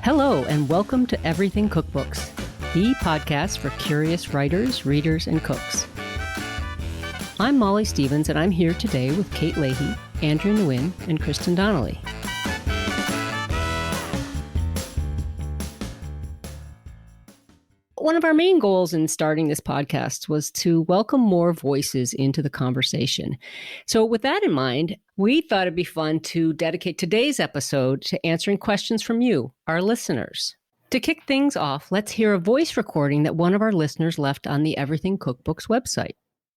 Hello, and welcome to Everything Cookbooks, the podcast for curious writers, readers, and cooks. I'm Molly Stevens, and I'm here today with Kate Leahy, Andrea Nguyen, and Kristin Donnelly. One of our main goals in starting this podcast was to welcome more voices into the conversation. So with that in mind, we thought it'd be fun to dedicate today's episode to answering questions from you, our listeners. To kick things off, let's hear a voice recording that one of our listeners left on the Everything Cookbooks website.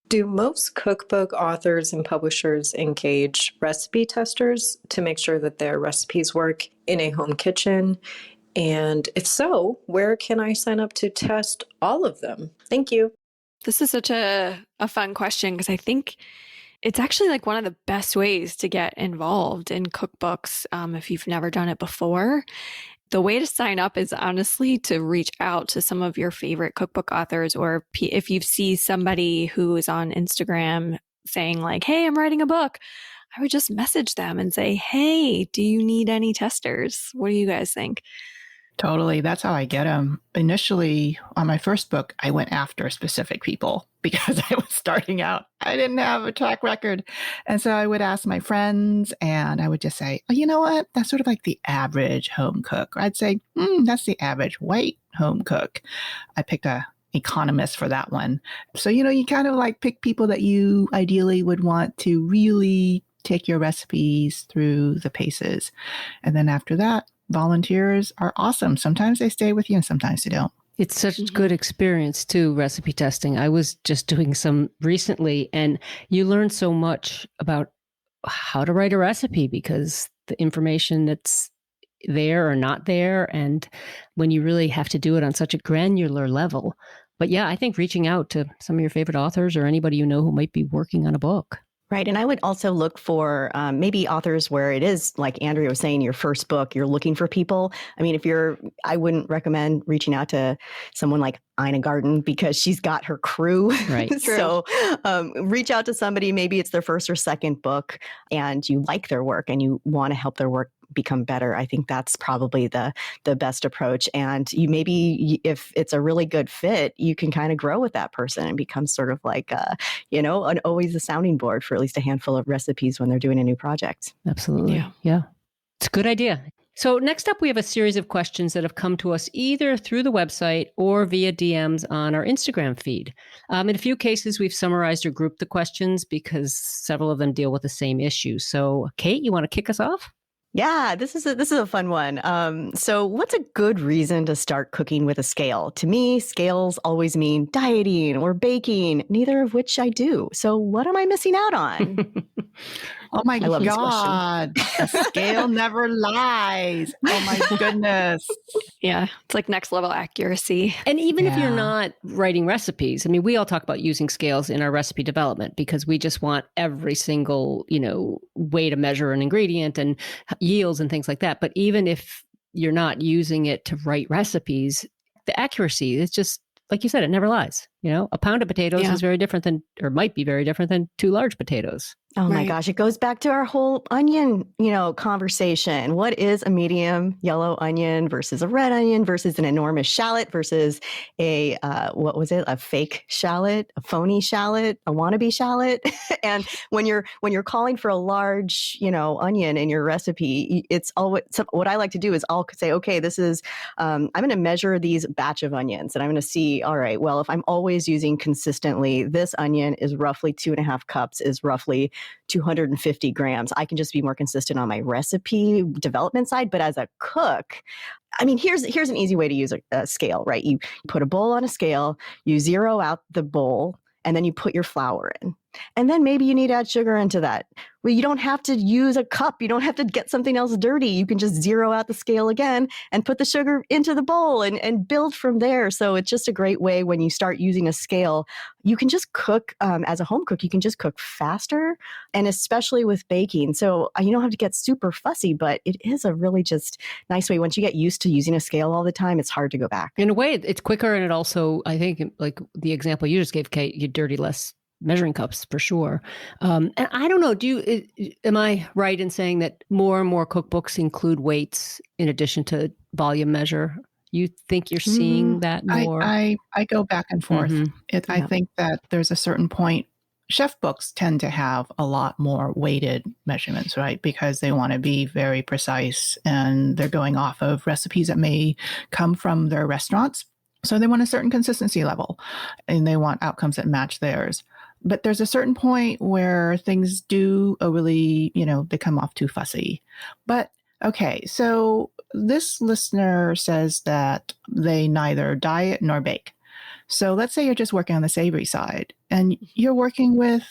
Do most cookbook authors and publishers engage recipe testers to make sure that their recipes work in a home kitchen? And if so, where can I sign up to test all of them? Thank you. This is such a fun question because I think it's actually like one of the best ways to get involved in cookbooks if you've never done it before. The way to sign up is honestly to reach out to some of your favorite cookbook authors, or if you see somebody who is on Instagram saying like, hey, I'm writing a book, I would just message them and say, hey, do you need any testers? What do you guys think? Totally. That's how I get them. Initially, on my first book, I went after specific people because I was starting out. I didn't have a track record. And so I would ask my friends and I would just say, oh, you know what? That's sort of like the average home cook. Or I'd say, that's the average white home cook. I picked a economist for that one. So, you kind of like pick people that you ideally would want to really take your recipes through the paces. And then after that, volunteers are awesome. Sometimes they stay with you and sometimes they don't. It's such a good experience too, recipe testing. I was just doing some recently, and you learn so much about how to write a recipe because the information that's there or not there, and when you really have to do it on such a granular level. But yeah, I think reaching out to some of your favorite authors or anybody you know who might be working on a book. Right. And I would also look for maybe authors where it is, like Andrea was saying, your first book, you're looking for people. I mean, I wouldn't recommend reaching out to someone like Ina Garten because she's got her crew. Right. So reach out to somebody, maybe it's their first or second book and you like their work and you want to help their work become better. I think that's probably the best approach. And you maybe, if it's a really good fit, you can kind of grow with that person and become sort of like, always a sounding board for at least a handful of recipes when they're doing a new project. Absolutely. Yeah. It's a good idea. So next up, we have a series of questions that have come to us either through the website or via DMs on our Instagram feed. In a few cases, we've summarized or grouped the questions because several of them deal with the same issue. So Kate, you want to kick us off? Yeah, this is a fun one. So what's a good reason to start cooking with a scale? To me, scales always mean dieting or baking, neither of which I do. So what am I missing out on? Oh my God, the scale never lies. Oh my goodness. Yeah, it's like next level accuracy. And even if you're not writing recipes, I mean, we all talk about using scales in our recipe development because we just want every single, way to measure an ingredient and yields and things like that. But even if you're not using it to write recipes, the accuracy is just, like you said, it never lies. A pound of potatoes is very different than, or might be very different than 2 large potatoes. Oh my gosh, it goes back to our whole onion, conversation. What is a medium yellow onion versus a red onion versus an enormous shallot versus a fake shallot, a phony shallot, a wannabe shallot? And when you're calling for a large, onion in your recipe, it's always, what I like to do is I'll say, okay, this is, I'm going to measure these batch of onions and I'm going to see, all right, well, if I'm always using consistently, this onion is roughly 2.5 cups, is roughly 250 grams. I can just be more consistent on my recipe development side. But as a cook, I mean, here's an easy way to use a scale, right? You put a bowl on a scale, you zero out the bowl, and then you put your flour in. And then maybe you need to add sugar into that. Well, you don't have to use a cup. You don't have to get something else dirty. You can just zero out the scale again and put the sugar into the bowl and build from there. So it's just a great way when you start using a scale. You can just cook, as a home cook, you can just cook faster, and especially with baking. So you don't have to get super fussy, but it is a really just nice way. Once you get used to using a scale all the time, it's hard to go back. In a way, it's quicker, and it also, I think, like the example you just gave, Kate, you dirty less measuring cups for sure. And I don't know, am I right in saying that more and more cookbooks include weights in addition to volume measure? You think you're seeing that more? I go back and forth. Mm-hmm. I think that there's a certain point. Chef books tend to have a lot more weighted measurements, right? Because they want to be very precise and they're going off of recipes that may come from their restaurants. So they want a certain consistency level and they want outcomes that match theirs. But there's a certain point where things do overly, they come off too fussy. But okay, so this listener says that they neither diet nor bake. So let's say you're just working on the savory side and you're working with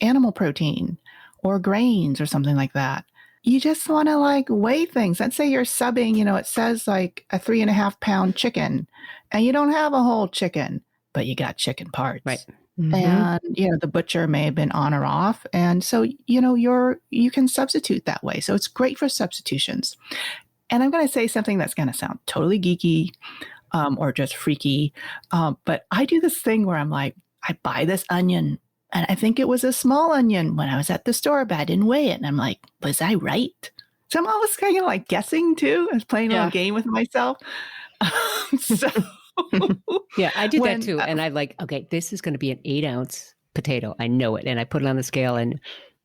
animal protein or grains or something like that. You just want to weigh things. Let's say you're subbing, it says like a 3.5 pound chicken and you don't have a whole chicken, but you got chicken parts. Right. Mm-hmm. And, the butcher may have been on or off. And so, you can substitute that way. So it's great for substitutions. And I'm going to say something that's going to sound totally geeky or just freaky. But I do this thing where I'm like, I buy this onion and I think it was a small onion when I was at the store, but I didn't weigh it. And I'm like, was I right? So I'm always kind of guessing too. I was playing a little game with myself. So yeah, I do that too. And I'm like, okay, this is going to be an 8-ounce potato. I know it. And I put it on the scale and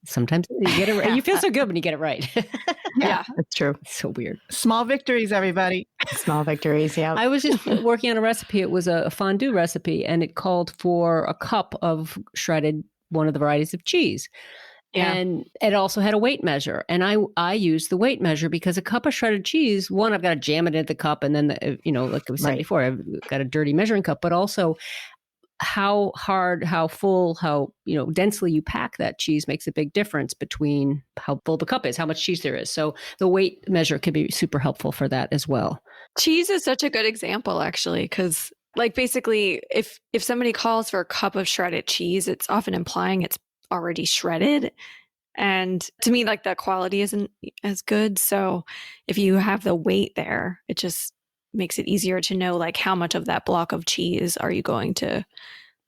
sometimes you get it right. You feel so good when you get it right. Yeah, that's true. It's so weird. Small victories, everybody. Small victories, yeah. I was just working on a recipe. It was a fondue recipe, and it called for a cup of shredded one of the varieties of cheese. Yeah. And it also had a weight measure. And I used the weight measure because a cup of shredded cheese, one, I've got to jam it into the cup. And then, like I was saying before, I've got a dirty measuring cup, but also how hard, how full, how, densely you pack that cheese makes a big difference between how full the cup is, how much cheese there is. So the weight measure could be super helpful for that as well. Cheese is such a good example, actually, because basically if somebody calls for a cup of shredded cheese, it's often implying it's already shredded. And to me, the quality isn't as good. So if you have the weight there, it just makes it easier to know how much of that block of cheese are you going to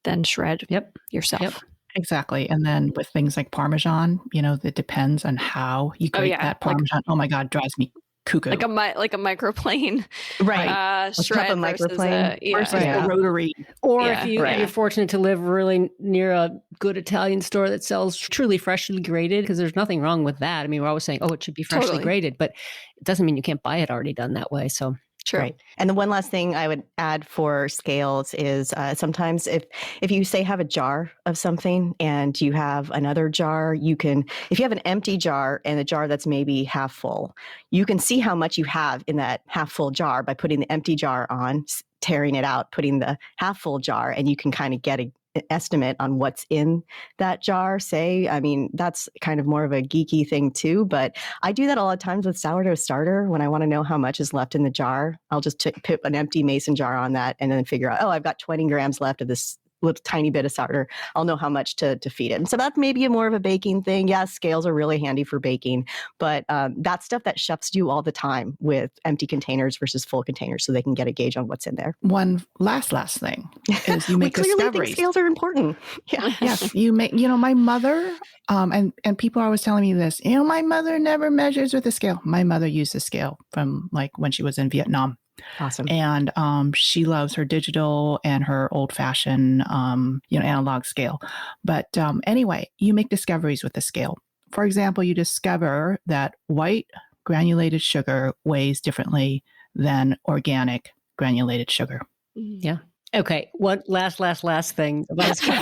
then shred yourself. Yep. Exactly. And then with things like Parmesan, it depends on how you grate that Parmesan. Oh my God, drives me cuckoo. Like a microplane. Right. Shred versus a rotary. Or if you're fortunate to live really near a good Italian store that sells truly freshly grated, because there's nothing wrong with that. I mean, we're always saying, it should be freshly grated, but it doesn't mean you can't buy it already done that way. So true. Right. And the one last thing I would add for scales is sometimes if you have a jar of something and you have another jar, if you have an empty jar and a jar that's maybe half full, you can see how much you have in that half full jar by putting the empty jar on, tearing it out, putting the half full jar, and you can kind of get an estimate on what's in that jar. That's kind of more of a geeky thing too, but I do that all the times with sourdough starter. When I want to know how much is left in the jar, I'll just put an empty mason jar on that and then figure out, I've got 20 grams left of this little tiny bit of starter. I'll know how much to feed it. And so that's maybe more of a baking thing. Yeah, scales are really handy for baking, but that's stuff that chefs do all the time with empty containers versus full containers so they can get a gauge on what's in there. One last thing is you make discoveries. Clearly think scales are important. Yeah. Yes, you make, my mother, and people are always telling me this, my mother never measures with a scale. My mother used a scale from when she was in Vietnam. Awesome. And she loves her digital and her old-fashioned, analog scale. But anyway, you make discoveries with the scale. For example, you discover that white granulated sugar weighs differently than organic granulated sugar. Yeah. Okay. One last thing about scale.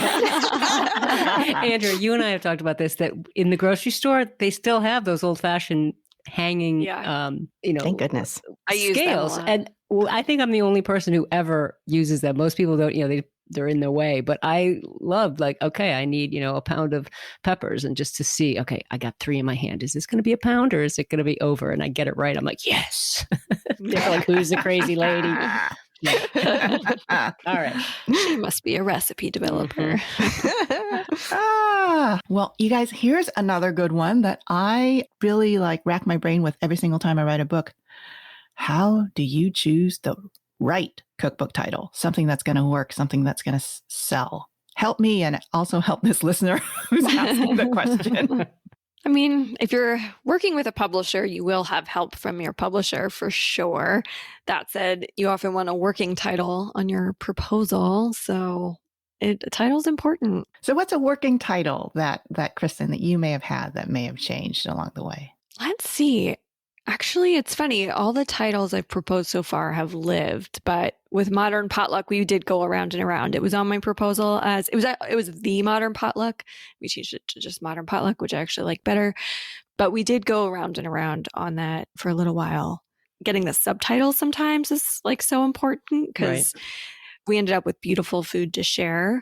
Andrea, you and I have talked about this, that in the grocery store, they still have those old-fashioned hanging, thank goodness. I use scales. And I think I'm the only person who ever uses them. Most people don't, they're in their way, but I love I need, a pound of peppers, and just to see, okay, I got 3 in my hand. Is this going to be a pound or is it going to be over? And I get it right. I'm like, yes. They're like, who's the crazy lady? All right. She must be a recipe developer. Well, you guys, here's another good one that I really rack my brain with every single time I write a book. How do you choose the right cookbook title? Something that's going to work, something that's going to sell. help me and also help this listener who's asking the question. I mean, if you're working with a publisher, you will have help from your publisher for sure. That said, you often want a working title on your proposal. So a title's important. So what's a working title that Kristin, that you may have had that may have changed along the way? Let's see. Actually, it's funny. All the titles I've proposed so far have lived, but with Modern Potluck, we did go around and around. It was on my proposal as it was the Modern Potluck. We changed it to just Modern Potluck, which I actually like better. But we did go around and around on that for a little while. Getting the subtitles sometimes is like so important because we ended up with Beautiful Food to Share.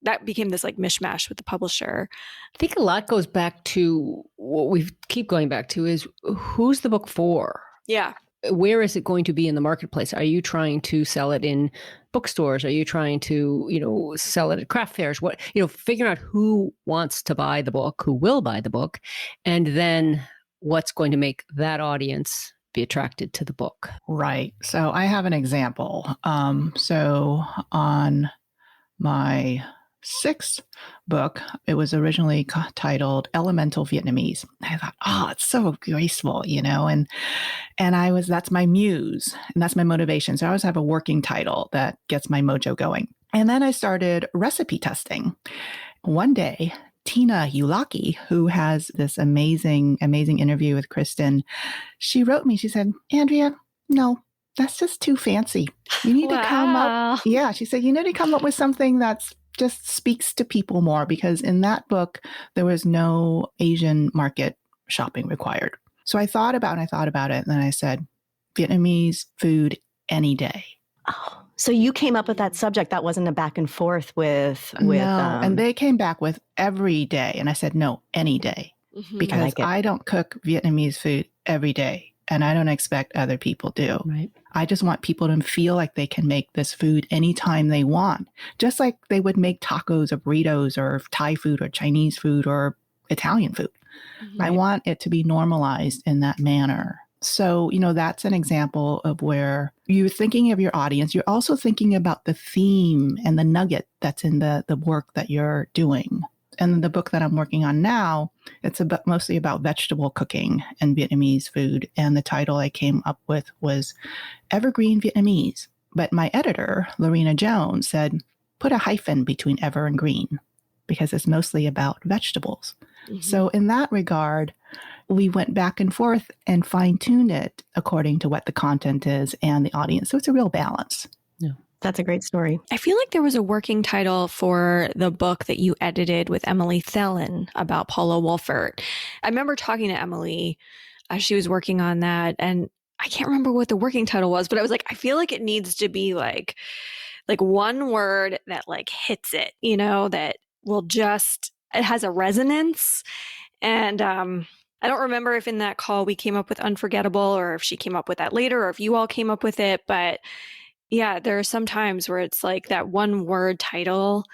That became this like mishmash with the publisher. I think a lot goes back to what we keep going back to is who's the book for? Yeah. Where is it going to be in the marketplace? Are you trying to sell it in bookstores? Are you trying to, sell it at craft fairs? Figure out who wants to buy the book, who will buy the book, and then what's going to make that audience be attracted to the book. Right. So I have an example. So on my 6th book, it was originally titled Elemental Vietnamese. I thought, it's so graceful, and that's my muse and that's my motivation. So I always have a working title that gets my mojo going. And then I started recipe testing. One day, Tina Ulaki, who has this amazing interview with Kristin, she wrote me, she said, Andrea, no, that's just too fancy. You need to come up. Yeah. She said, you need to come up with something that's just speaks to people more, because in that book, there was no Asian market shopping required. So I thought about it. And then I said, Vietnamese food any day. Oh, so you came up with that subject. That wasn't a back and forth with No, and they came back with every day. And I said, no, any day, because I don't cook Vietnamese food every day. And I don't expect other people do. Right. I just want people to feel like they can make this food anytime they want, just like they would make tacos or burritos or Thai food or Chinese food or Italian food. Mm-hmm. I want it to be normalized in that manner. So, that's an example of where you're thinking of your audience. You're also thinking about the theme and the nugget that's in the work that you're doing. And the book that I'm working on now, it's mostly about vegetable cooking and Vietnamese food. And the title I came up with was Evergreen Vietnamese. But my editor, Lorena Jones, said, put a hyphen between ever and green, because it's mostly about vegetables. Mm-hmm. So in that regard, we went back and forth and fine-tuned it according to what the content is and the audience. So it's a real balance. Yeah. That's a great story. I feel like there was a working title for the book that you edited with Emily Thelen about Paula Wolfert. I remember talking to Emily as she was working on that, and I can't remember what the working title was, but I was like, I feel like it needs to be like one word that like hits it, that will just, it has a resonance. And I don't remember if in that call we came up with Unforgettable, or if she came up with that later, or if you all came up with it, but yeah, there are some times where it's like that one word title.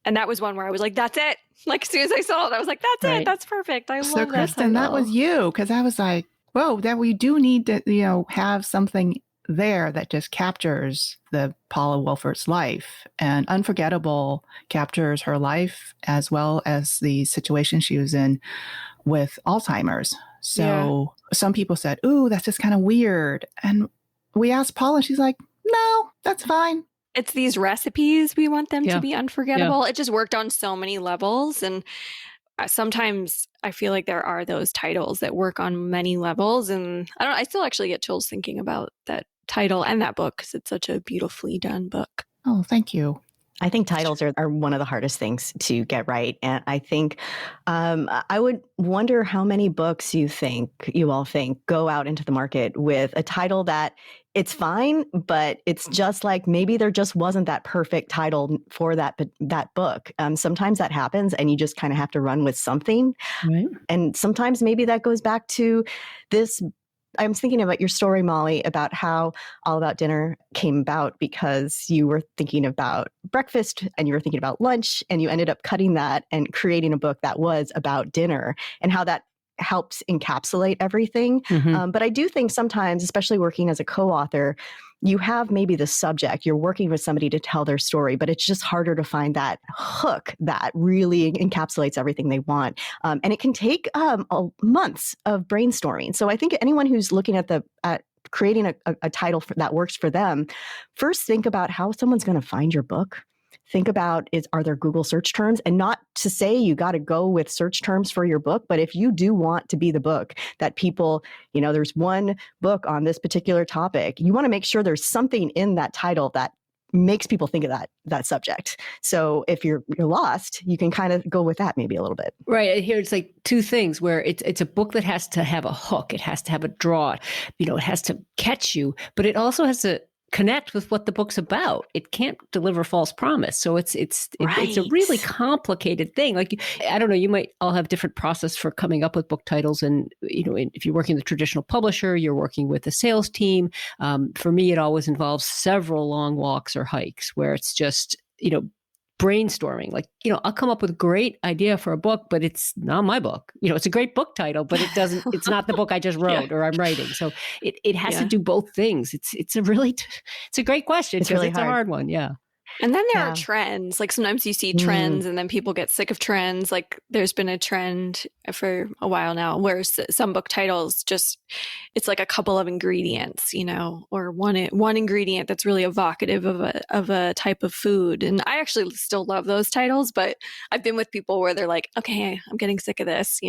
And that was one where I was like, that's it. Like as soon as I saw it, I was like, that's it. That's perfect. I love that. So Kristin, that was you. Because I was like, whoa, that we do need to, have something there that just captures the Paula Wolfert's life. And Unforgettable captures her life as well as the situation she was in with Alzheimer's. So some people said, ooh, that's just kind of weird. And we asked Paula, and she's like, no, that's fine. It's these recipes. We want them to be unforgettable. Yeah. It just worked on so many levels. And sometimes I feel like there are those titles that work on many levels. And I still actually get chills thinking about that title and that book because it's such a beautifully done book. Oh, thank you. I think titles are one of the hardest things to get right. And I think I would wonder how many books you all think go out into the market with a title that it's fine, but it's just like maybe there just wasn't that perfect title for that book. Sometimes that happens and you just kind of have to run with something. Right. And sometimes maybe that goes back to this. I'm thinking about your story, Molly, about how All About Dinner came about because you were thinking about breakfast and you were thinking about lunch and you ended up cutting that and creating a book that was about dinner and how that helps encapsulate everything. Mm-hmm. But I do think sometimes, especially working as a co-author, you have maybe the subject, you're working with somebody to tell their story, but it's just harder to find that hook that really encapsulates everything they want. And it can take months of brainstorming. So I think anyone who's looking at creating a title that works for them, first think about how someone's going to find your book. Think about, are there Google search terms? And not to say you got to go with search terms for your book, but if you do want to be the book that people, there's one book on this particular topic, you want to make sure there's something in that title that makes people think of that subject. So if you're lost, you can kind of go with that maybe a little bit. Right. Here it's like two things where it's a book that has to have a hook. It has to have a draw. It has to catch you, but it also has to connect with what the book's about. It can't deliver false promise. So it's a really complicated thing. Like, I don't know, you might all have different process for coming up with book titles. And, if you're working with a traditional publisher, you're working with a sales team. For me, it always involves several long walks or hikes where it's just, brainstorming. Like, I'll come up with a great idea for a book, but it's not my book. It's a great book title, but it's not the book I just wrote or I'm writing. So it has to do both things. It's a great question. It's really a hard one. Yeah. And then there are trends. Like sometimes you see trends and then people get sick of trends. Like there's been a trend for a while now where some book titles it's like a couple of ingredients, or one ingredient that's really evocative of a type of food. And I actually still love those titles, but I've been with people where they're like, okay, I'm getting sick of this,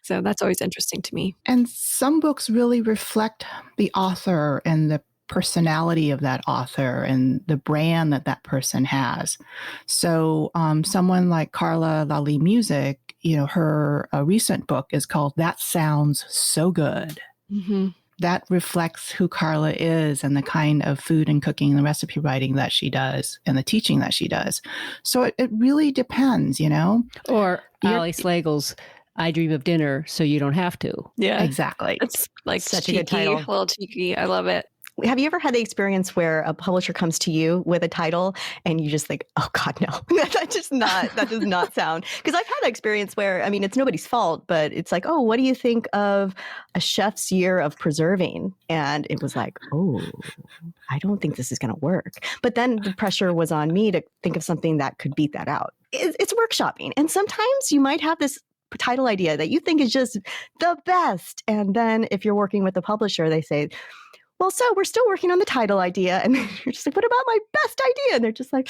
So that's always interesting to me. And some books really reflect the author and the personality of that author and the brand that person has. So someone like Carla Lallie Music, her recent book is called That Sounds So Good. Mm-hmm. That reflects who Carla is and the kind of food and cooking and recipe writing that she does and the teaching that she does. So it really depends, Or Ali Slagle's I Dream of Dinner So You Don't Have to. Yeah, exactly. It's like such cheeky, a good title. a little cheeky. I love it. Have you ever had the experience where a publisher comes to you with a title and you just think, oh God, no, that does not sound, because I've had that experience where, it's nobody's fault, but it's like, oh, what do you think of A Chef's Year of Preserving? And it was like, oh, I don't think this is going to work. But then the pressure was on me to think of something that could beat that out. It's workshopping. And sometimes you might have this title idea that you think is just the best. And then if you're working with a publisher, they say, well, so we're still working on the title idea. And you're just like, what about my best idea? And they're just like,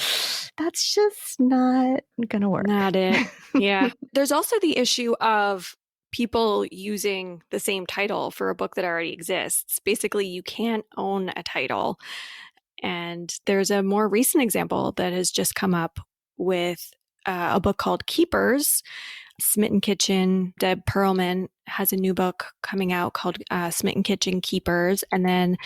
that's just not going to work. Not it. Yeah. There's also the issue of people using the same title for a book that already exists. Basically, you can't own a title. And there's a more recent example that has just come up with a book called Keepers. Smitten Kitchen, Deb Perlman has a new book coming out called Smitten Kitchen Keepers. And then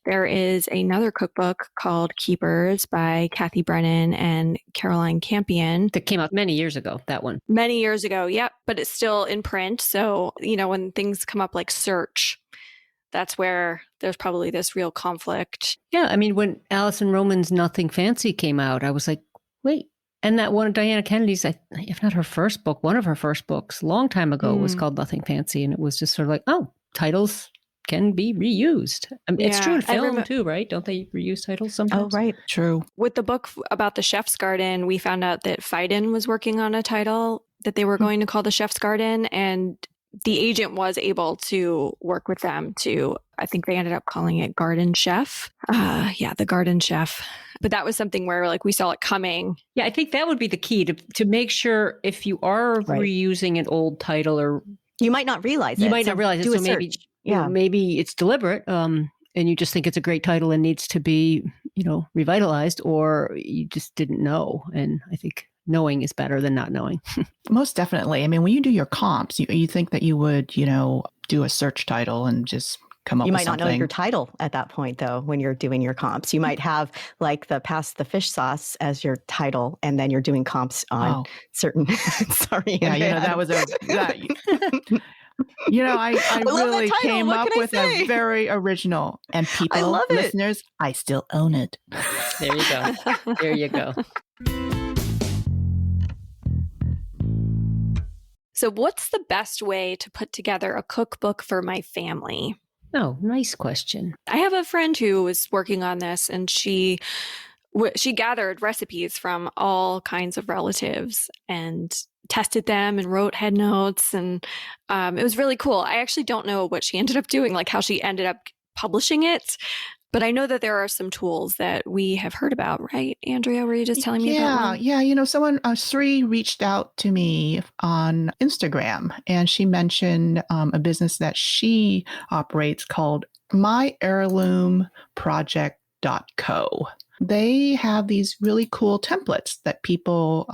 there is another cookbook called Keepers by Kathy Brennan and Caroline Campion. That came out many years ago, that one. Many years ago, yep. But it's still in print. So, when things come up like search, that's where there's probably this real conflict. Yeah. When Alison Roman's Nothing Fancy came out, I was like, wait. And that one of Diana Kennedy's, if not her first book, one of her first books, long time ago, was called Nothing Fancy. And it was just sort of like, oh, titles can be reused. It's true in film too, right? Don't they reuse titles sometimes? Oh, right. True. With the book about the Chef's Garden, we found out that Phaidon was working on a title that they were going to call the Chef's Garden. And the agent was able to work with them to, I think they ended up calling it Garden Chef. The Garden Chef. But that was something where we saw it coming. Yeah, I think that would be the key to make sure if you are reusing an old title, or you might not realize it. You might not realize it. So maybe, maybe it's deliberate. And you just think it's a great title and needs to be, revitalized, or you just didn't know. And I think knowing is better than not knowing. Most definitely. When you do your comps, you think that you would, do a search title and just come up with something. You might not know your title at that point, though, when you're doing your comps. You might have the Pass the Fish Sauce as your title, and then you're doing comps on certain. Sorry. Yeah, that was I really came up with a very original, and people, listeners, I still own it. There you go. There you go. So what's the best way to put together a cookbook for my family? Oh, nice question. I have a friend who was working on this, and she gathered recipes from all kinds of relatives and tested them and wrote head notes. And it was really cool. I actually don't know what she ended up doing, like how she ended up publishing it. But I know that there are some tools that we have heard about, right? Andrea, were you just telling me about one? Yeah. Someone, Sri reached out to me on Instagram, and she mentioned a business that she operates called myheirloomproject.co. They have these really cool templates that people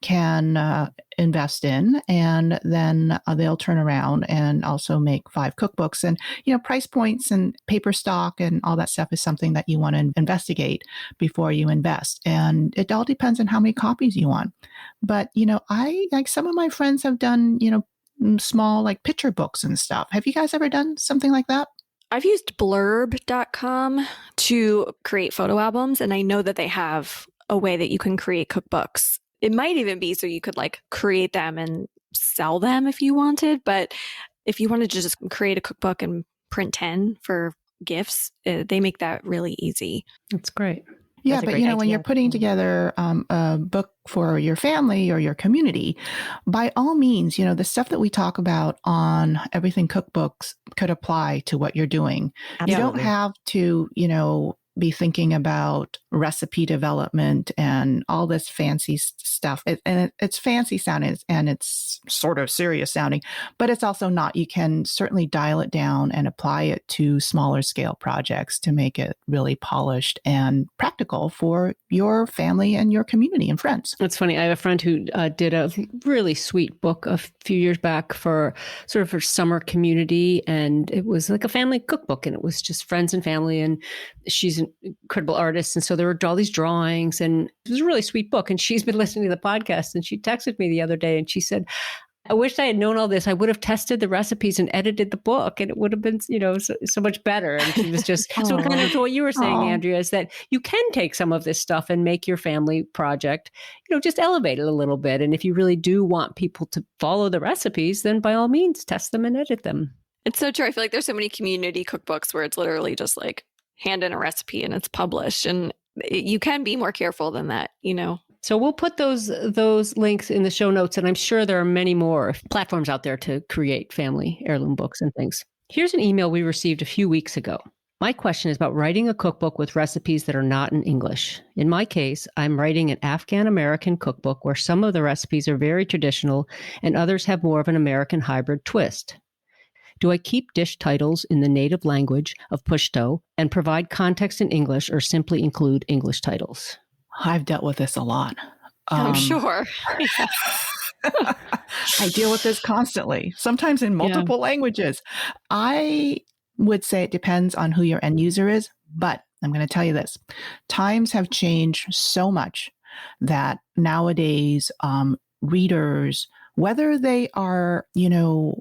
can invest in, and then they'll turn around and also make 5 cookbooks. And, price points and paper stock and all that stuff is something that you want to investigate before you invest. And it all depends on how many copies you want. But, I like some of my friends have done, small like picture books and stuff. Have you guys ever done something like that? I've used blurb.com to create photo albums, and I know that they have a way that you can create cookbooks. It might even be so you could like create them and sell them if you wanted. But if you wanted to just create a cookbook and print 10 for gifts, they make that really easy. That's great. Yeah, That's a but great when idea. you're putting together a book for your family or your community, by all means, the stuff that we talk about on Everything Cookbooks could apply to what you're doing. Absolutely. You don't have to, be thinking about recipe development and all this fancy stuff. It's fancy sounding and it's sort of serious sounding, but it's also not. You can certainly dial it down and apply it to smaller scale projects to make it really polished and practical for your family and your community and friends. It's funny. I have a friend who did a really sweet book a few years back for sort of her summer community. And it was like a family cookbook, and it was just friends and family. And she's an incredible artist. And so there were all these drawings, and it was a really sweet book. And she's been listening to the podcast, and she texted me the other day and she said, I wish I had known all this. I would have tested the recipes and edited the book, and it would have been, so much better. And she was just, so kind of to what you were saying, Andrea, is that you can take some of this stuff and make your family project, just elevate it a little bit. And if you really do want people to follow the recipes, then by all means, test them and edit them. It's so true. I feel like there's so many community cookbooks where it's literally just like hand in a recipe and it's published. And you can be more careful than that, So we'll put those links in the show notes, and I'm sure there are many more platforms out there to create family heirloom books and things. Here's an email we received a few weeks ago. My question is about writing a cookbook with recipes that are not in English. In my case, I'm writing an Afghan-American cookbook where some of the recipes are very traditional and others have more of an American hybrid twist. Do I keep dish titles in the native language of Pashto and provide context in English, or simply include English titles? I've dealt with this a lot. I'm sure. I deal with this constantly, sometimes in multiple languages. I would say it depends on who your end user is, but I'm going to tell you this. Times have changed so much that nowadays readers, whether they are,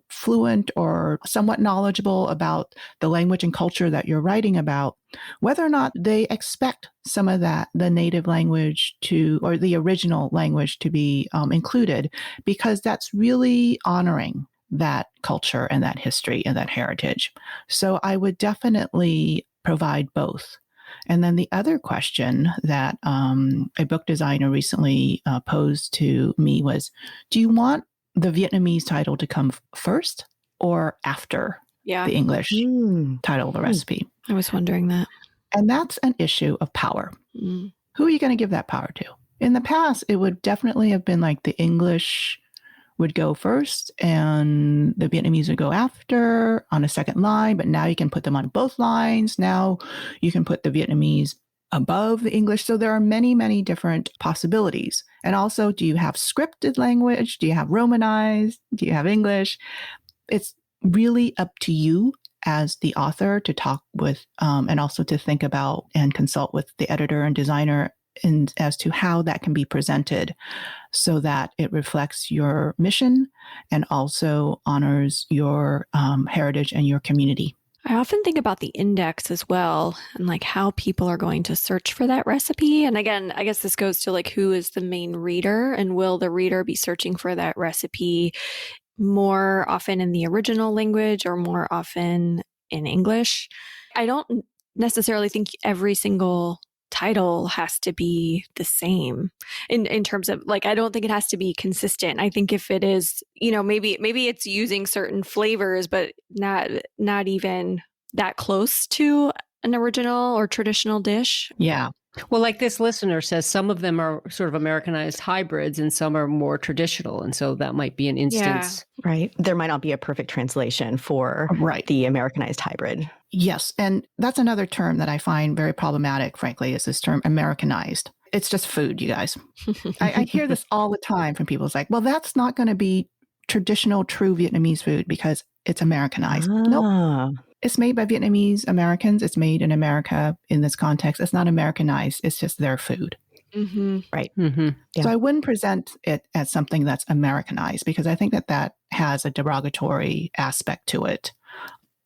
fluent or somewhat knowledgeable about the language and culture that you're writing about, whether or not they expect some of that, the native language or the original language to be included, because that's really honoring that culture and that history and that heritage. So I would definitely provide both. And then the other question that a book designer recently posed to me was, do you want the Vietnamese title to come first or after the English title of the recipe? I was wondering that. And that's an issue of power. Who are you going to give that power to? In the past, it would definitely have been like the English would go first and the Vietnamese would go after on a second line, but now you can put them on both lines. Now you can put the Vietnamese above the English. So there are many, many different possibilities. And also, do you have scripted language? Do you have Romanized? Do you have English? It's really up to you as the author to talk with and also to think about and consult with the editor and designer as to how that can be presented so that it reflects your mission and also honors your heritage and your community. I often think about the index as well and like how people are going to search for that recipe. And again, I guess this goes to like who is the main reader, and will the reader be searching for that recipe more often in the original language or more often in English. I don't necessarily think every single title has to be the same in terms of like, I don't think it has to be consistent. I think if it is, maybe it's using certain flavors, but not even that close to an original or traditional dish. Yeah. Well, like this listener says, some of them are sort of Americanized hybrids and some are more traditional. And so that might be an instance. Yeah. Right. There might not be a perfect translation for the Americanized hybrid. Yes. And that's another term that I find very problematic, frankly, is this term Americanized. It's just food, you guys. I hear this all the time from people. It's like, well, that's not going to be traditional, true Vietnamese food because it's Americanized. Nope. It's made by Vietnamese Americans. It's made in America in this context. It's not Americanized. It's just their food. Mm-hmm. Right. Mm-hmm. Yeah. So I wouldn't present it as something that's Americanized because I think that has a derogatory aspect to it.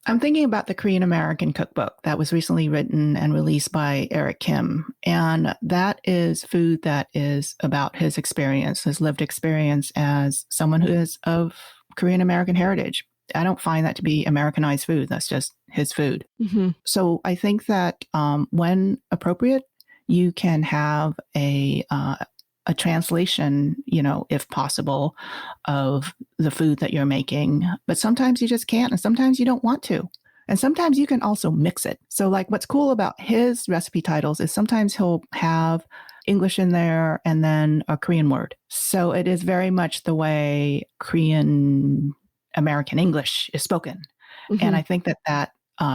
I'm thinking about the Korean American cookbook that was recently written and released by Eric Kim. And that is food that is about his experience, his lived experience as someone who is of Korean American heritage. I don't find that to be Americanized food. That's just his food. Mm-hmm. So I think that when appropriate, you can have a translation, if possible, of the food that you're making. But sometimes you just can't, and sometimes you don't want to. And sometimes you can also mix it. So like what's cool about his recipe titles is sometimes he'll have English in there and then a Korean word. So it is very much the way Korean American English is spoken. Mm-hmm. And I think that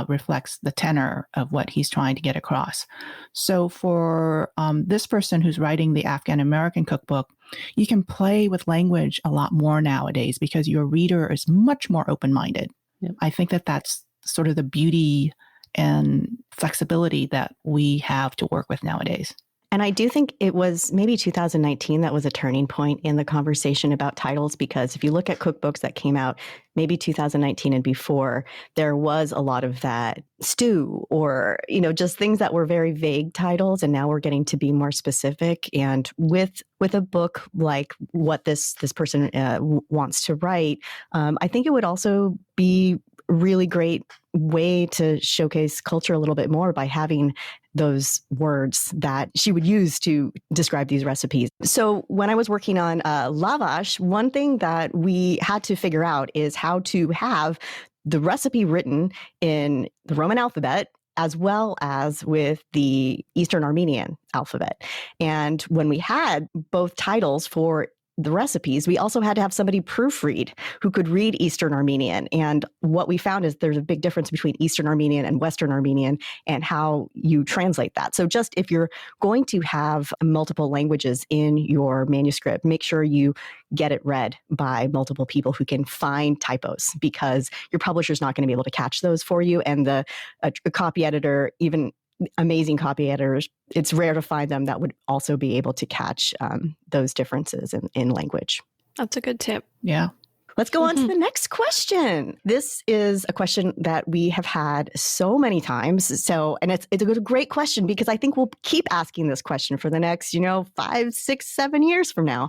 reflects the tenor of what he's trying to get across. So for this person who's writing the Afghan American cookbook, you can play with language a lot more nowadays because your reader is much more open-minded. Yep. I think that's sort of the beauty and flexibility that we have to work with nowadays. And I do think it was maybe 2019 that was a turning point in the conversation about titles, because if you look at cookbooks that came out maybe 2019 and before, there was a lot of that stew or, just things that were very vague titles. And now we're getting to be more specific. And with a book like what this person wants to write, I think it would also be a really great way to showcase culture a little bit more by having those words that she would use to describe these recipes. So when I was working on lavash, one thing that we had to figure out is how to have the recipe written in the Roman alphabet as well as with the Eastern Armenian alphabet. And when we had both titles for the recipes, we also had to have somebody proofread who could read Eastern Armenian. And what we found is there's a big difference between Eastern Armenian and Western Armenian and how you translate that. So just if you're going to have multiple languages in your manuscript, make sure you get it read by multiple people who can find typos, because your publisher's not going to be able to catch those for you. And a copy editor, even amazing copy editors, it's rare to find them that would also be able to catch those differences in language. That's a good tip. Yeah. Let's go on to the next question. This is a question that we have had so many times. So, and it's a great question because I think we'll keep asking this question for the next, 5, 6, 7 years from now.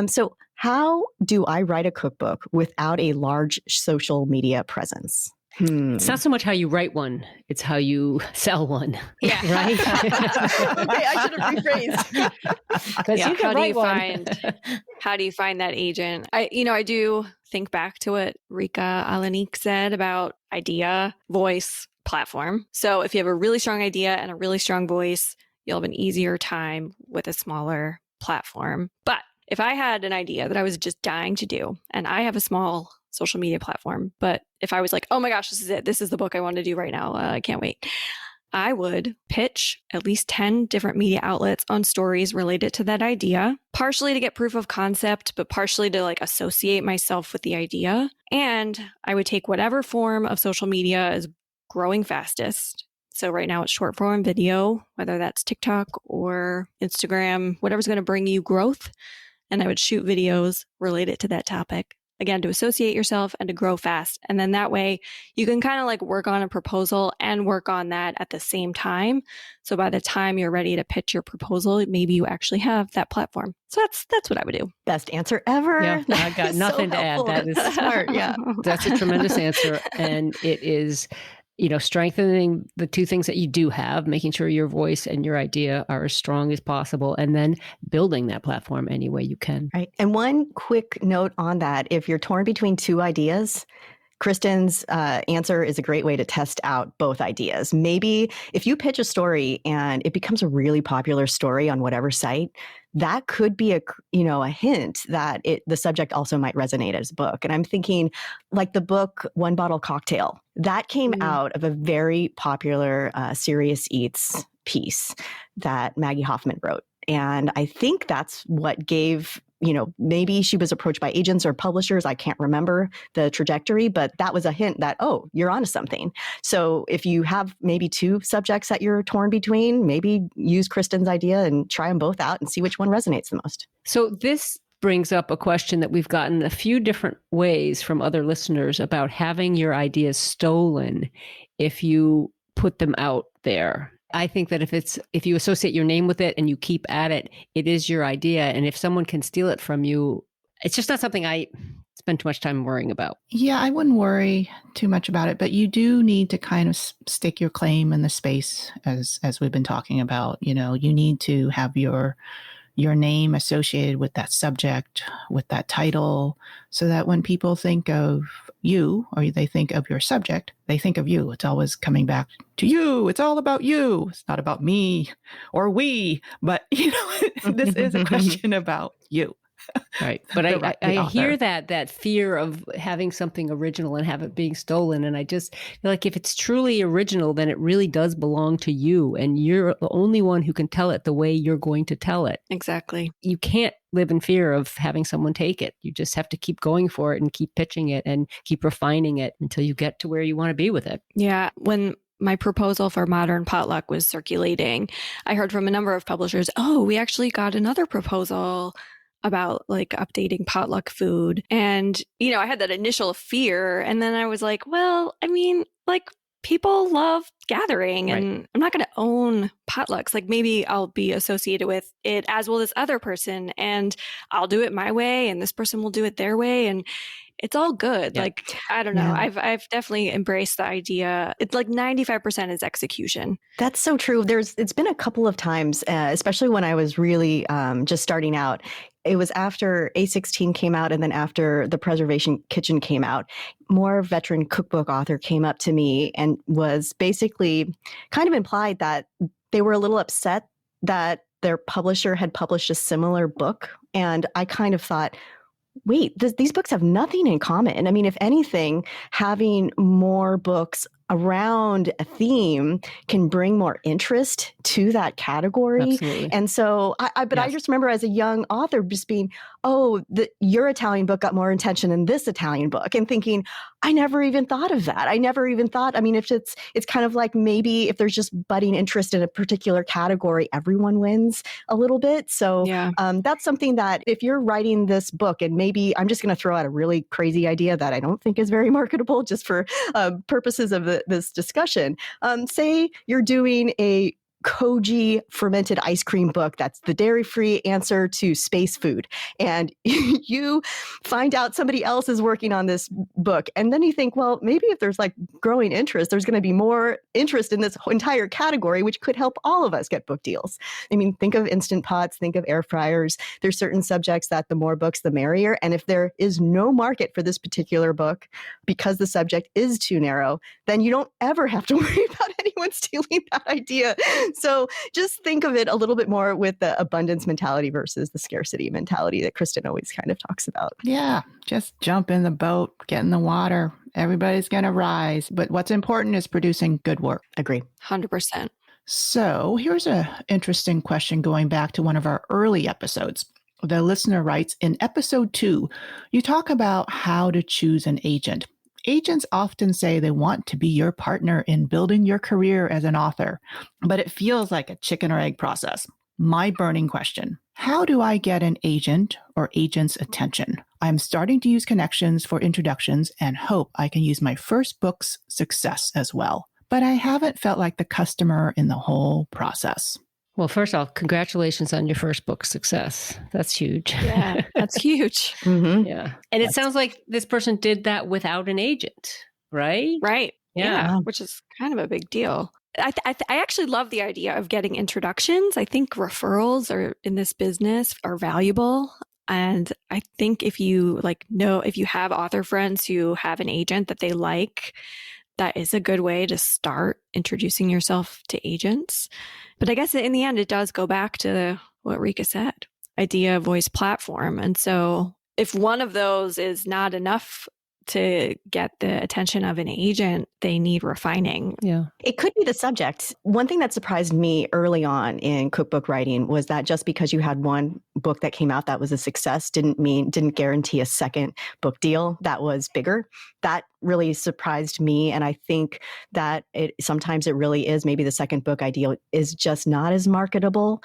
So how do I write a cookbook without a large social media presence? It's not so much how you write one, it's how you sell one. Yeah. Right? Okay, I should have rephrased. Yeah, how do you find that agent? I do think back to what Rika Alanik said about idea, voice, platform. So if you have a really strong idea and a really strong voice, you'll have an easier time with a smaller platform. But if I had an idea that I was just dying to do, and I have a small social media platform, but if I was like, oh my gosh, this is it. This is the book I want to do right now. I can't wait. I would pitch at least 10 different media outlets on stories related to that idea, partially to get proof of concept, but partially to associate myself with the idea. And I would take whatever form of social media is growing fastest. So right now it's short form video, whether that's TikTok or Instagram, whatever's going to bring you growth. And I would shoot videos related to that topic. Again, to associate yourself and to grow fast. And then that way you can kind of work on a proposal and work on that at the same time. So by the time you're ready to pitch your proposal, maybe you actually have that platform. So that's what I would do. Best answer ever. Yeah, I got nothing to add. That is smart. Yeah. That's a tremendous answer. And it is strengthening the two things that you do have, making sure your voice and your idea are as strong as possible, and then building that platform any way you can. Right. And one quick note on that, if you're torn between two ideas, Kristin's answer is a great way to test out both ideas. Maybe if you pitch a story and it becomes a really popular story on whatever site, that could be a hint that the subject also might resonate as a book. And I'm thinking like the book One Bottle Cocktail, that came out of a very popular Serious Eats piece that Maggie Hoffman wrote. And I think that's what gave, maybe she was approached by agents or publishers. I can't remember the trajectory, but that was a hint that, oh, you're onto something. So if you have maybe two subjects that you're torn between, maybe use Kristin's idea and try them both out and see which one resonates the most. So this brings up a question that we've gotten a few different ways from other listeners about having your ideas stolen if you put them out there. I think that if you associate your name with it and you keep at it, it is your idea. And if someone can steal it from you, it's just not something I spend too much time worrying about. Yeah, I wouldn't worry too much about it, but you do need to kind of stake your claim in the space as we've been talking about. You need to have your name associated with that subject, with that title, so that when people think of you or they think of your subject, they think of you. It's always coming back to you. It's all about you. It's not about me or we, but this is a question about you. Right. But I hear that fear of having something original and have it being stolen. And I just feel like if it's truly original, then it really does belong to you. And you're the only one who can tell it the way you're going to tell it. Exactly. You can't live in fear of having someone take it. You just have to keep going for it and keep pitching it and keep refining it until you get to where you want to be with it. Yeah. When my proposal for Modern Potluck was circulating, I heard from a number of publishers, oh, we actually got another proposal about like updating potluck food. And, I had that initial fear. And then I was like, well, I mean, like people love gathering and I'm not going to own potlucks. Like maybe I'll be associated with it as well as other person and I'll do it my way and this person will do it their way. And it's all good. Yeah. Like, I don't know. Yeah. I've definitely embraced the idea. It's like 95% is execution. That's so true. It's been a couple of times, especially when I was really just starting out. It was after A16 came out and then after The Preservation Kitchen came out, more veteran cookbook author came up to me and was basically kind of implied that they were a little upset that their publisher had published a similar book. And I kind of thought, wait, these books have nothing in common. I mean, if anything, having more books around a theme can bring more interest to that category. Absolutely. And so, I just remember as a young author just being, oh, your Italian book got more attention than this Italian book, and thinking, I never even thought of that. I never even thought, I mean, if it's kind of like maybe if there's just budding interest in a particular category, everyone wins a little bit. So that's something that if you're writing this book, and maybe I'm just going to throw out a really crazy idea that I don't think is very marketable just for purposes of this discussion. Say you're doing a Koji fermented ice cream book that's the dairy-free answer to space food. And you find out somebody else is working on this book. And then you think, well, maybe if there's like growing interest, there's going to be more interest in this entire category, which could help all of us get book deals. I mean, think of Instant Pots, think of air fryers. There's certain subjects that the more books, the merrier. And if there is no market for this particular book because the subject is too narrow, then you don't ever have to worry about anyone stealing that idea. So just think of it a little bit more with the abundance mentality versus the scarcity mentality that Kristin always kind of talks about. Yeah, just jump in the boat, get in the water. Everybody's going to rise. But what's important is producing good work. Agree. 100%. So here's an interesting question going back to one of our early episodes. The listener writes, in episode 2, you talk about how to choose an agent. Agents often say they want to be your partner in building your career as an author, but it feels like a chicken or egg process. My burning question, how do I get an agent or agent's attention? I'm starting to use connections for introductions and hope I can use my first book's success as well, but I haven't felt like the customer in the whole process. Well, first off, congratulations on your first book success. That's huge. Yeah, that's huge. Mm-hmm. Yeah. And it sounds like this person did that without an agent, right? Right. Yeah. which is kind of a big deal. I actually love the idea of getting introductions. I think referrals are in this business are valuable. And I think if you if you have author friends who have an agent that they like, that is a good way to start introducing yourself to agents. But I guess in the end, it does go back to what Rika said, idea, voice, platform. And so if one of those is not enough to get the attention of an agent, they need refining. Yeah. It could be the subject. One thing that surprised me early on in cookbook writing was that just because you had one book that came out that was a success didn't guarantee a second book deal that was bigger. That really surprised me. And I think that sometimes it really is maybe the second book ideal is just not as marketable.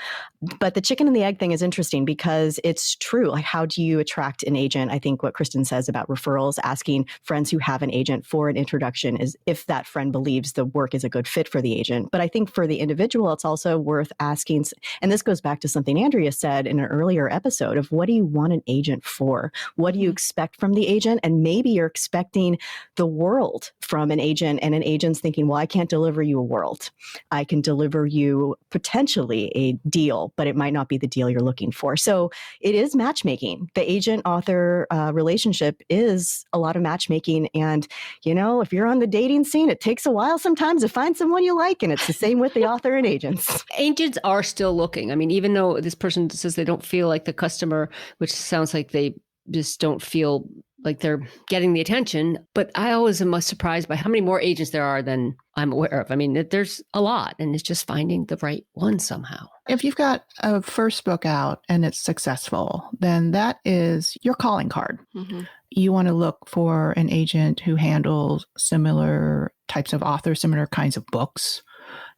But the chicken and the egg thing is interesting because it's true. Like, how do you attract an agent? I think what Kristin says about referrals, asking friends who have an agent for an introduction is if that friend believes the work is a good fit for the agent. But I think for the individual, it's also worth asking. And this goes back to something Andrea said in an earlier episode of what do you want an agent for? What do you expect from the agent? And maybe you're expecting the world from an agent, and an agent's thinking, well, I can't deliver you a world. I can deliver you potentially a deal, but it might not be the deal you're looking for. So it is matchmaking. The agent-author relationship is a lot of matchmaking. And, if you're on the dating scene, it takes a while sometimes to find someone you like. And it's the same with the author and agents. Agents are still looking. I mean, even though this person says they don't feel like the customer, which sounds like they just don't feel like they're getting the attention. But I always am most surprised by how many more agents there are than I'm aware of. I mean, there's a lot, and it's just finding the right one somehow. If you've got a first book out and it's successful, then that is your calling card. Mm-hmm. You want to look for an agent who handles similar types of authors, similar kinds of books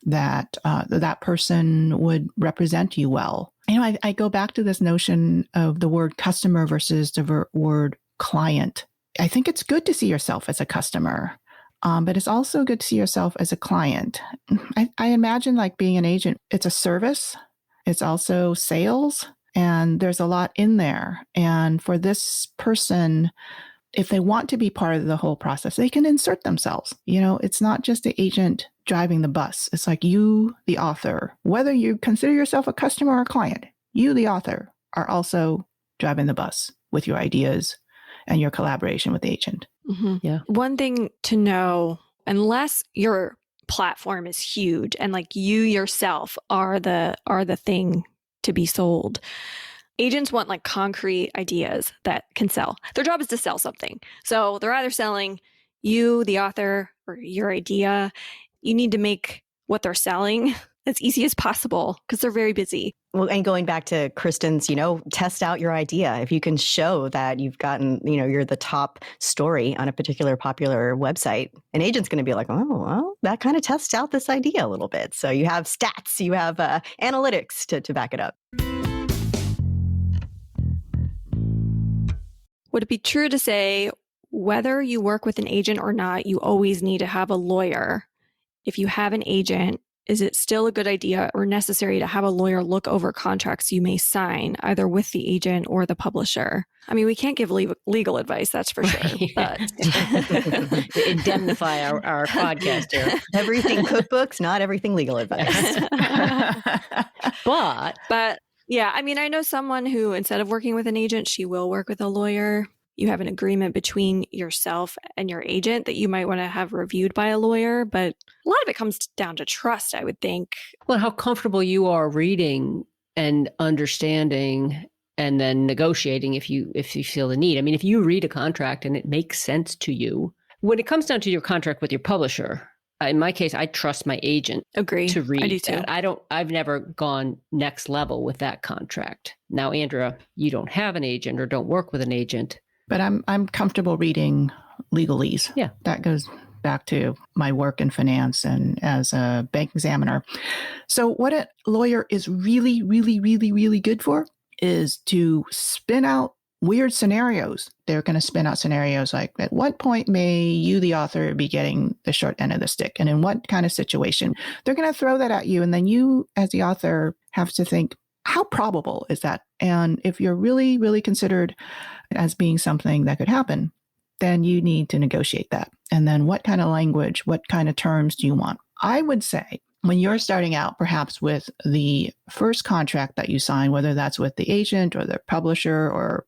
that that person would represent you well. I go back to this notion of the word customer versus the word client. I think it's good to see yourself as a customer, but it's also good to see yourself as a client. I imagine like being an agent, it's a service. It's also sales, and there's a lot in there. And for this person, if they want to be part of the whole process, they can insert themselves. It's not just the agent driving the bus. It's like you, the author, whether you consider yourself a customer or a client, you, the author, are also driving the bus with your ideas and your collaboration with the agent. Mm-hmm. Yeah. One thing to know, unless your platform is huge and like you yourself are the thing to be sold, agents want like concrete ideas that can sell. Their job is to sell something. So they're either selling you, the author, or your idea. You need to make what they're selling as easy as possible because they're very busy. Well, and going back to Kristin's, test out your idea. If you can show that you've gotten, you're the top story on a particular popular website, an agent's going to be like, oh, well, that kind of tests out this idea a little bit. So you have stats, you have analytics to back it up. Would it be true to say whether you work with an agent or not, you always need to have a lawyer? If you have an agent, is it still a good idea or necessary to have a lawyer look over contracts you may sign, either with the agent or the publisher? I mean, we can't give legal advice, that's for sure. But indemnify our podcast here. Everything cookbooks, not everything legal advice. But yeah, I mean, I know someone who, instead of working with an agent, she will work with a lawyer. You have an agreement between yourself and your agent that you might want to have reviewed by a lawyer. But a lot of it comes down to trust, I would think. Well, how comfortable you are reading and understanding and then negotiating if you feel the need. I mean, if you read a contract and it makes sense to you, when it comes down to your contract with your publisher, in my case, I trust my agent Agree. to read I do too. that. I've never gone next level with that contract. Now, Andrea, you don't have an agent or don't work with an agent. But I'm comfortable reading legalese. Yeah. That goes back to my work in finance and as a bank examiner. So what a lawyer is really, really, really, really good for is to spin out weird scenarios. They're going to spin out scenarios like, at what point may you, the author, be getting the short end of the stick? And in what kind of situation? They're going to throw that at you. And then you, as the author, have to think, how probable is that? And if you're really, really considered as being something that could happen, then you need to negotiate that. And then what kind of language, what kind of terms do you want? I would say when you're starting out, perhaps with the first contract that you sign, whether that's with the agent or the publisher or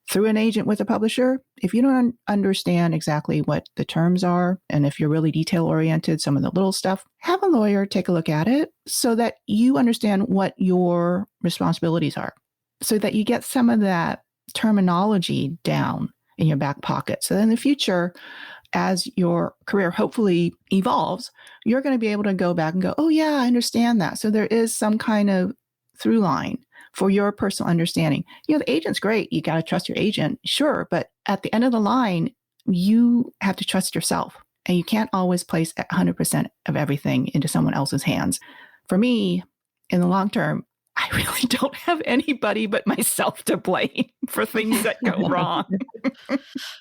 through an agent with a publisher, if you don't understand exactly what the terms are, and if you're really detail oriented, some of the little stuff, have a lawyer take a look at it so that you understand what your responsibilities are, so that you get some of that terminology down in your back pocket. So in the future, as your career hopefully evolves, you're going to be able to go back and go, oh yeah, I understand that. So there is some kind of through line for your personal understanding. The agent's great. You got to trust your agent, sure. But at the end of the line, you have to trust yourself. And you can't always place 100% of everything into someone else's hands. For me, in the long term, I really don't have anybody but myself to blame for things that go wrong.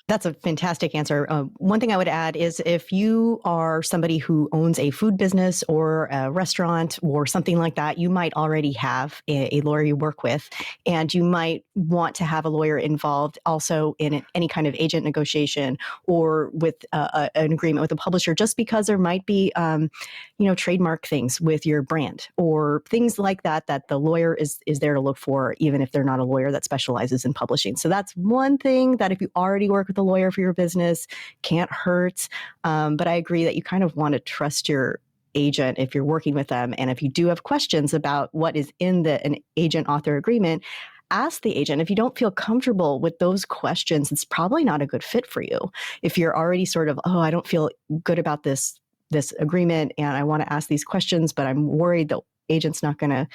That's a fantastic answer. One thing I would add is if you are somebody who owns a food business or a restaurant or something like that, you might already have a lawyer you work with, and you might want to have a lawyer involved also in any kind of agent negotiation or with an agreement with a publisher, just because there might be, trademark things with your brand or things like that the lawyer is there to look for, even if they're not a lawyer that specializes in publishing. So that's one thing that if you already work with a lawyer for your business, can't hurt. But I agree that you kind of want to trust your agent if you're working with them. And if you do have questions about what is in an agent-author agreement, ask the agent. If you don't feel comfortable with those questions, it's probably not a good fit for you. If you're already sort of, I don't feel good about this agreement and I want to ask these questions, but I'm worried the agent's not going to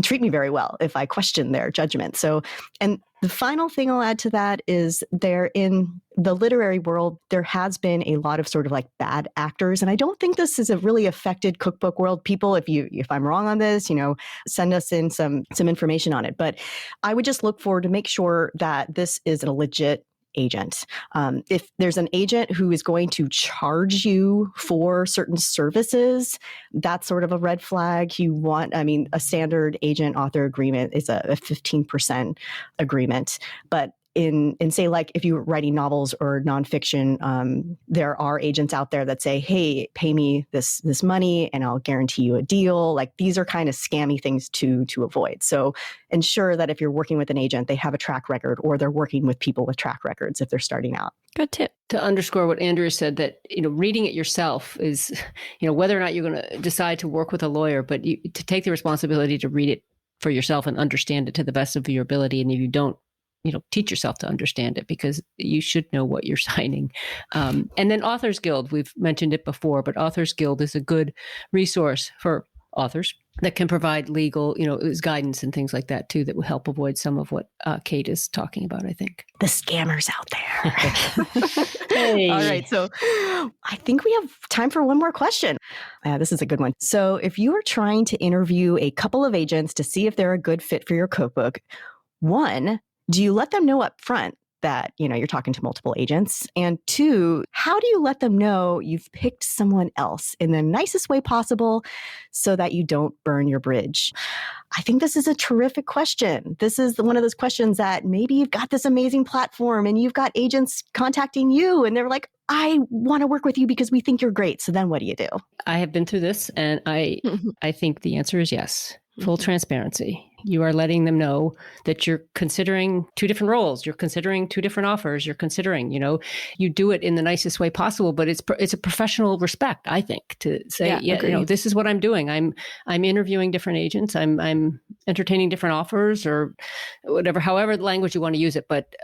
treat me very well if I question their judgment. So, and the final thing I'll add to that is there in the literary world, there has been a lot of sort of like bad actors. And I don't think this has really affected cookbook world. People, if I'm wrong on this, send us in some information on it. But I would just look forward to make sure that this is a legit agent. If there's an agent who is going to charge you for certain services, that's sort of a red flag. A standard agent-author agreement is a 15% agreement. But in say, like if you're writing novels or nonfiction, there are agents out there that say, hey, pay me this money and I'll guarantee you a deal. Like these are kind of scammy things to avoid. So ensure that if you're working with an agent, they have a track record or they're working with people with track records if they're starting out. Good tip. To underscore what Andrea said, that, reading it yourself is, whether or not you're going to decide to work with a lawyer, but to take the responsibility to read it for yourself and understand it to the best of your ability. And if you don't, teach yourself to understand it, because you should know what you're signing. And then Authors Guild, we've mentioned it before, but Authors Guild is a good resource for authors that can provide legal, guidance and things like that too, that will help avoid some of what Kate is talking about, I think. The scammers out there. Hey. All right. So I think we have time for one more question. This is a good one. So if you are trying to interview a couple of agents to see if they're a good fit for your cookbook, one, do you let them know up front that, you're talking to multiple agents? And two, how do you let them know you've picked someone else in the nicest way possible so that you don't burn your bridge? I think this is a terrific question. This is one of those questions that maybe you've got this amazing platform and you've got agents contacting you and they're like, I want to work with you because we think you're great. So then what do you do? I have been through this and I think the answer is yes. Full transparency. You are letting them know that you're considering two different roles. You're considering two different offers. You're considering, you do it in the nicest way possible, but it's a professional respect, I think, to say, this is what I'm doing. I'm interviewing different agents. I'm entertaining different offers or whatever, however language you want to use it. But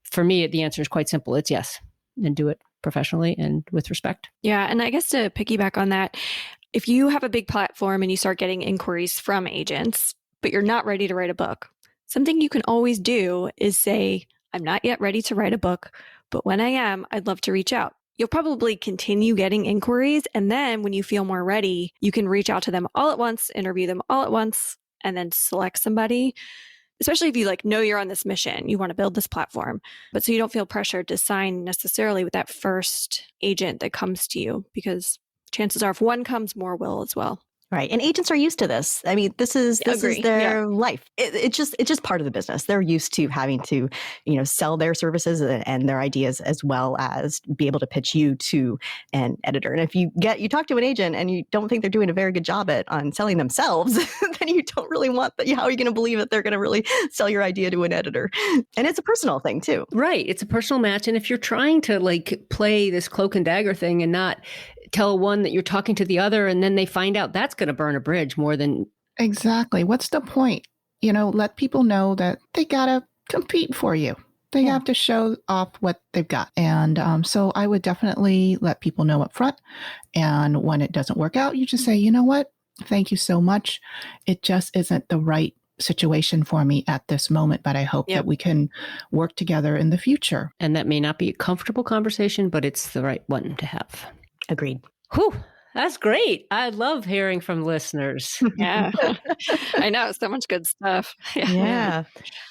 for me, the answer is quite simple. It's yes, and do it professionally and with respect. Yeah. And I guess to piggyback on that, if you have a big platform and you start getting inquiries from agents, but you're not ready to write a book, something you can always do is say, I'm not yet ready to write a book, but when I am, I'd love to reach out. You'll probably continue getting inquiries. And then when you feel more ready, you can reach out to them all at once, interview them all at once, and then select somebody. Especially if you know you're on this mission, you want to build this platform, but so you don't feel pressured to sign necessarily with that first agent that comes to you, because chances are if one comes, more will as well. Right. And agents are used to this. I mean, this is Agree. their life. It's just part of the business. They're used to having to, sell their services and their ideas, as well as be able to pitch you to an editor. And if you talk to an agent and you don't think they're doing a very good job on selling themselves, then you don't really want that. How are you going to believe that they're going to really sell your idea to an editor? And it's a personal thing too. Right. It's a personal match. And if you're trying to play this cloak and dagger thing and not tell one that you're talking to the other, and then they find out, that's going to burn a bridge more than... Exactly. What's the point? Let people know that they got to compete for you. They have to show off what they've got. And so I would definitely let people know up front. And when it doesn't work out, you just say, you know what? Thank you so much. It just isn't the right situation for me at this moment, but I hope that we can work together in the future. And that may not be a comfortable conversation, but it's the right one to have. Agreed. Whew, that's great. I love hearing from listeners. Yeah. I know. So much good stuff. Yeah.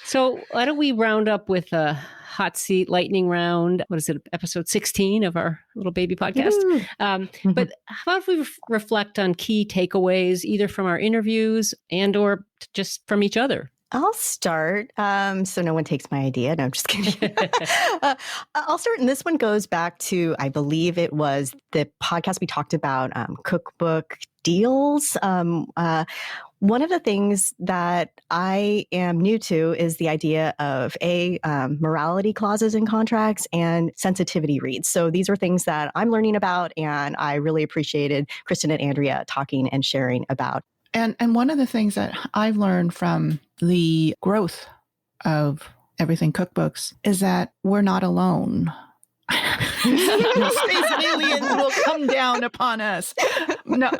So why don't we round up with a hot seat lightning round? What is it? Episode 16 of our little baby podcast. But how about if we reflect on key takeaways, either from our interviews and or just from each other? I'll start. So no one takes my idea. No, I'm just kidding. I'll start. And this one goes back to, I believe it was the podcast we talked about cookbook deals. One of the things that I am new to is the idea of morality clauses in contracts and sensitivity reads. So these are things that I'm learning about, and I really appreciated Kristin and Andrea talking and sharing about. And one of the things that I've learned from the growth of Everything Cookbooks is that we're not alone. Space aliens will come down upon us. No,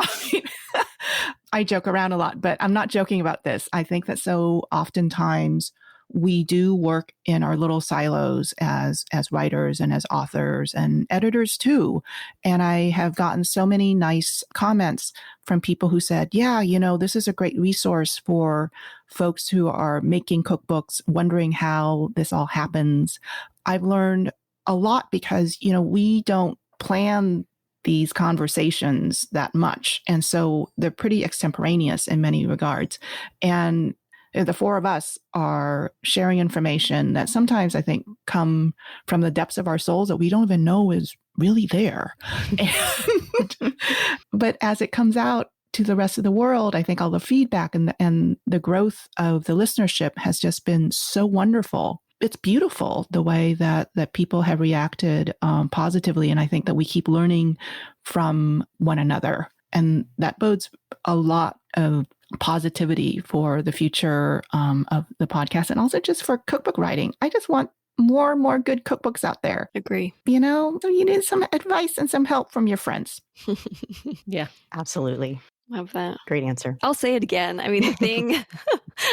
I joke around a lot, but I'm not joking about this. I think that so oftentimes we do work in our little silos as writers and as authors and editors too. And I have gotten so many nice comments from people who said, yeah, this is a great resource for folks who are making cookbooks, wondering how this all happens. I've learned a lot because, we don't plan these conversations that much. And so they're pretty extemporaneous in many regards. And the four of us are sharing information that sometimes I think come from the depths of our souls that we don't even know is really there. But as it comes out to the rest of the world, I think all the feedback and the growth of the listenership has just been so wonderful. It's beautiful the way that people have reacted positively. And I think that we keep learning from one another. And that bodes a lot of positivity for the future of the podcast, and also just for cookbook writing. I just want more and more good cookbooks out there. Agree. You need some advice and some help from your friends. Yeah, absolutely. Love that. Great answer. I'll say it again. I mean, the thing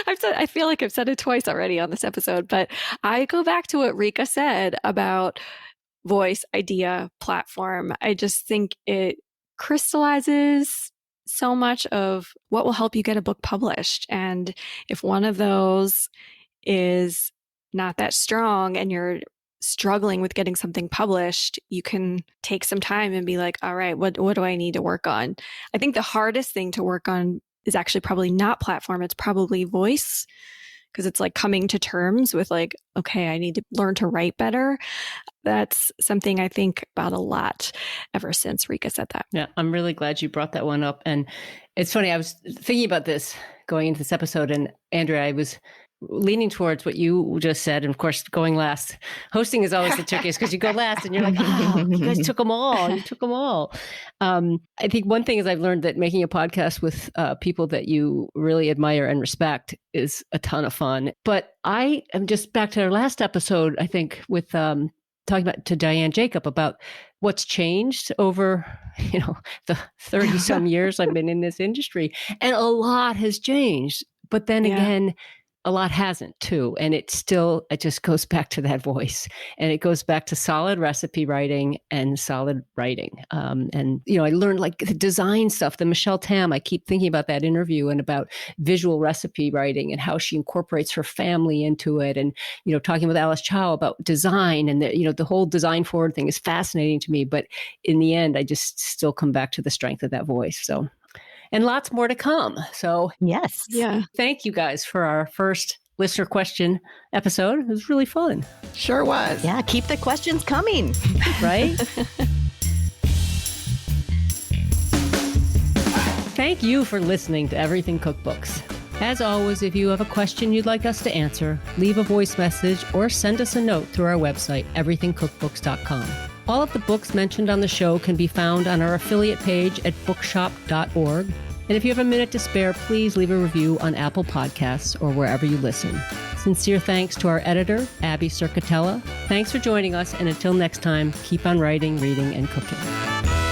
I feel like I've said it twice already on this episode, but I go back to what Rika said about voice, idea, platform. I just think it crystallizes so much of what will help you get a book published. And if one of those is not that strong and you're struggling with getting something published, you can take some time and be like, all right, what do I need to work on? I think the hardest thing to work on is actually probably not platform. It's probably voice, because it's like coming to terms with okay, I need to learn to write better. That's something I think about a lot ever since Rika said that. Yeah, I'm really glad you brought that one up. And it's funny, I was thinking about this going into this episode, and Andrea, I was leaning towards what you just said. And of course, going last, hosting is always the trickiest because you go last and you're like, you guys took them all. You took them all. I think one thing is I've learned that making a podcast with people that you really admire and respect is a ton of fun. But I am just back to our last episode, I think, with talking about to Diane Jacob about what's changed over, the 30 some years I've been in this industry. And a lot has changed. But then again, a lot hasn't too. And it just goes back to that voice, and it goes back to solid recipe writing and solid writing. And, I learned the design stuff, the Michelle Tam, I keep thinking about that interview and about visual recipe writing and how she incorporates her family into it. And, talking with Alice Chow about design and the whole design forward thing is fascinating to me. But in the end, I just still come back to the strength of that voice. So and lots more to come. So Yes. Yeah. thank you guys for our first listener question episode. It was really fun, Sure was. Yeah. Keep the questions coming. right? Thank you for listening to Everything Cookbooks. As always, if you have a question you'd like us to answer, leave a voice message or send us a note through our website, everythingcookbooks.com. All of the books mentioned on the show can be found on our affiliate page at bookshop.org. And if you have a minute to spare, please leave a review on Apple Podcasts or wherever you listen. Sincere thanks to our editor, Abby Circatella. Thanks for joining us, and until next time, keep on writing, reading, and cooking.